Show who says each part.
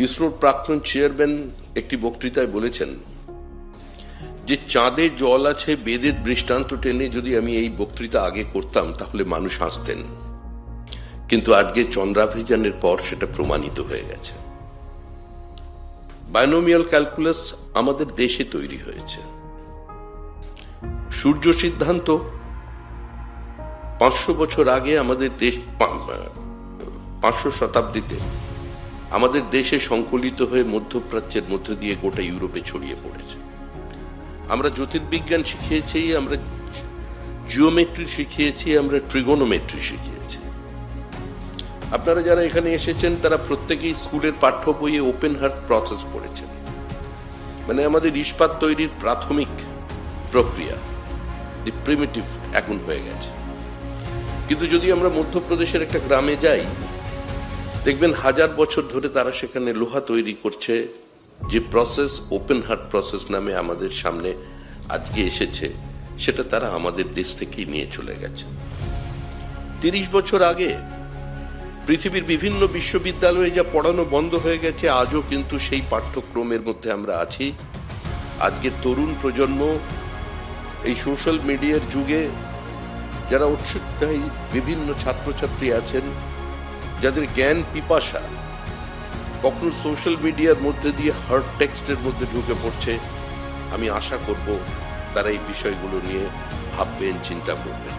Speaker 1: ইসরোর প্রাক্তন চেয়ারম্যান একটি বক্তৃতায় বলেছেন যে চাঁদে জল আছে বেদের দৃষ্টান্ত টেনে যদি আমি এই বক্তৃতা আগে করতাম তাহলে মানুষ হাসতেন, কিন্তু আজকে চন্দ্রাভিযানের পর সেটা প্রমাণিত হয়ে গেছে। বাইনোমিয়াল ক্যালকুলাস আমাদের দেশে তৈরি হয়েছে। সূর্য সিদ্ধান্ত 500 বছর আগে আমাদের দেশ 500 শতাব্দীতে আমাদের দেশে সংকলিত হয়ে মধ্যপ্রাচ্যের মধ্য দিয়ে গোটা ইউরোপে ছড়িয়ে পড়েছে। আমরা জ্যোতির্বিজ্ঞান শিখিয়েছি, আমরা জিওমেট্রি শিখিয়েছি, আমরা ট্রিগোনোমেট্রি শিখিয়েছি। আপনারা যারা এখানে এসেছেন তারা প্রত্যেকেই স্কুলের পাঠ্য বইয়ে ওপেন হার্ট প্রসেস পড়েছেন, মানে আমাদের ইস্পাত তৈরির প্রাথমিক প্রক্রিয়া, দি প্রিমিটিভ এখন হয়ে গেছে। কিন্তু যদি আমরা মধ্যপ্রদেশের একটা গ্রামে যাই, দেখবেন 1000 বছর ধরে তারা সেখানে লোহা তৈরি করছে। যে প্রসেস ওপেন হার্ট প্রসেস নামে আমাদের সামনে আজকে এসেছে, সেটা তারা আমাদের দেশ থেকেই নিয়ে চলে গেছে। 30 বছর আগে পৃথিবীর বিভিন্ন বিশ্ববিদ্যালয়ে যা পড়ানো বন্ধ হয়ে গেছে, আজও কিন্তু সেই পাঠ্যক্রমের মধ্যে আমরা আছি। আজকে তরুণ প্রজন্ম এই সোশ্যাল মিডিয়ার যুগে যারা উৎসাহী বিভিন্ন ছাত্রছাত্রী আছেন, যাদের জ্ঞান পিপাসা কখনো সোশ্যাল মিডিয়ার মধ্যে দিয়ে হার্ড টেক্সটের মধ্যে ঢুকে পড়ছে, আমি আশা করব তারা এই বিষয়গুলো নিয়ে ভাববেন, চিন্তা করবেন।